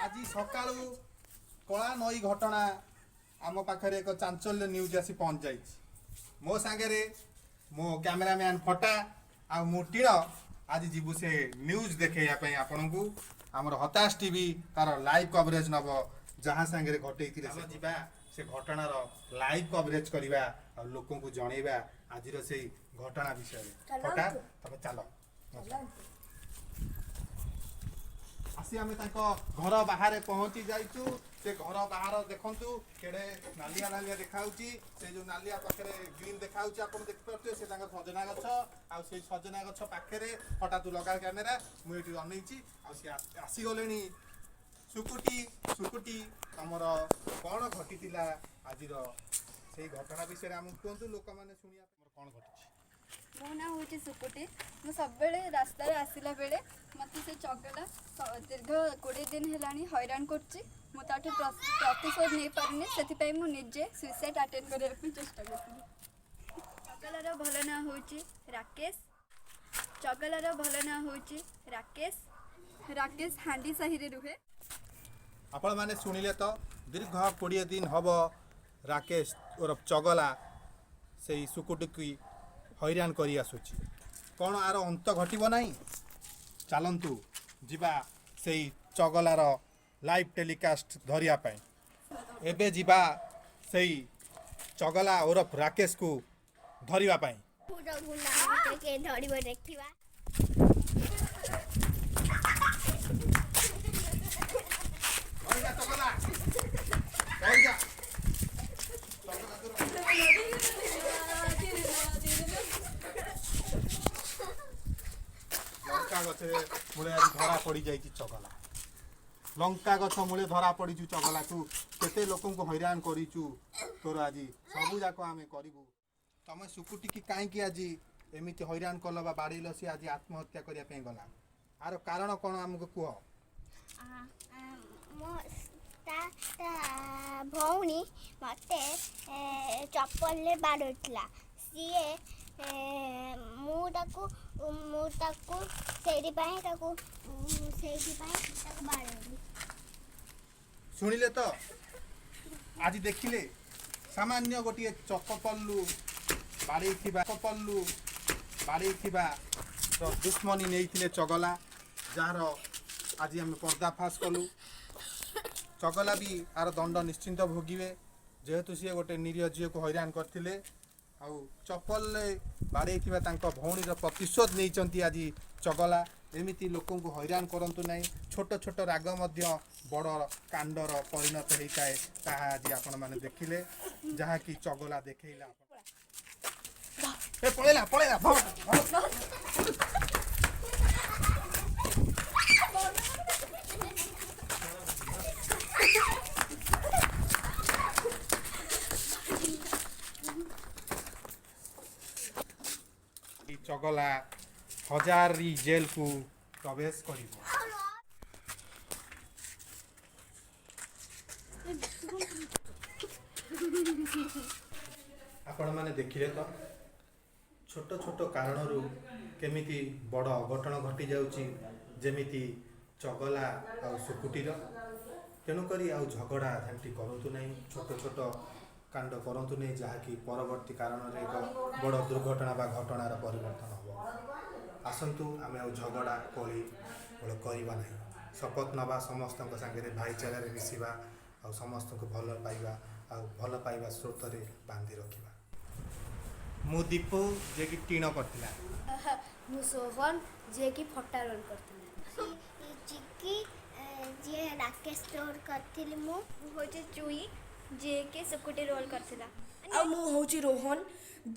आज सका कला नई घटना आम पाखे एक चांचल्य न्यूज आसी पहुंच जाइए मो सांगे मो कैमेरामैन फटा आ मु टीण आज जीवु से न्यूज देखे आपण को आमर हताश टीवी तार लाइव कवरेज नब जहाँ सांगे घटे जा से घटनार लाइव कवरेज करवा और लोक को जनइबा आज से घटना विषय फटा तब चल आसी आम घर बाहर पहुंची जाइचु से घर बाहर देखु केड़े नालिया नालिया देखा से जो नालिया पाखे ग्रीन देखा आप देखिपे से सजना गछ आ सजना गछ पाखे फटा तू लगा कैमेरा मुझे अनईची आसीगले सुकुटी सुकुटी तमर कौन घटी आज से घटना विषय आम कहतु लोक मैंने शुणा कौन घटी मो ना हूँ सुकुटी मु सब रास्तार आसला बेले मत से चगला दीर्घ 20 दिन है हैरान कर प्रतिशोध नहीं पारे से मुझे सुइसाइड अटेंड करने चेष्टा कर चगलार भल ना हूँ राकेश चगलार भल ना हूँ राकेश राकेश हांडी साही रुहे आपण मैंने शुणिले तो दीर्घ 20 दिन हम राकेश ओरफ चगला से सुकुटी की हैरान करी आसुची कौन आर अंत घटब ना चलतु जीवा से चगलार लाइव टेलीकास्ट धरियापाई एबे जीवा से चगला ओरफ राकेश को धरियापाई लंका गछ मूले धरा पड़ी जाइए चगला लंका गछ मूले धरा पड़ी चगला तू केते लोक हैरान करूँ तोर आज सबू जाक आम करूँ तुम सुकुटी की कहीं आज एमती हैरान कल बाड़ेल सी आज आत्महत्या करने गला आर कारण कौन आमको कह भौणी मत चप्पल बाड़ला सीए मुझे शुणिले तो आज देखिले सामान्य गोटे चकपल्लू बाड़े तो दुश्मनी नहीं चगला जार आज आम पर्दाफाश कलु चगला भी आर दंड निश्चिंत भोगे जेहेतु सी गोटे निरीह झील को हैरान करते आउ चप्पल बाड़े भौणी प्रतिशोध नहीं आज चगला एमती लोक हैरान करतु ना छोट छोट राग बड़ कांडर परिणत होता है आज आपण मैंने देखिले जहाँ कि चगला देखला पड़ेला पड़ेला चगला हजारी जेल को प्रवेश कर आपण मैंने देखिले तो छोट छोट कारण केमिति बड़ अघटन घटी जाउची जेमिति चगला आ सुकुटीर तेणुक झगड़ा झांटी करतु नहीं छोट छोट कांड करतु नहीं जहाँकि परवर्ती कारण एक बड़ दुर्घटना बा घटनार परिवर्तन हम आसतु आम झगड़ा कली करवा नहीं शपथ नवा समस्त सागर भाईचारे मिसवा आ समस्त को भल पाइबा आ भल पाइबा स्रोत बांधि रखा मु दीपू जे कि टीण करथिला मु सोहन जे कि फटा रोल करथिला चिकी जे राकेश रोल करथिली मु होचे चुई जे के सुकुटी रोल करथिला आ मु होची रोहन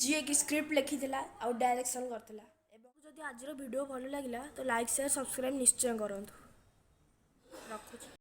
जे कि स्क्रिप्ट लिखिथिला आ डायरेक्शन करथिला एबं जदि आजर वीडियो भल लागिला तो लाइक शेयर सब्सक्राइब निश्चय करंतु रखुछी।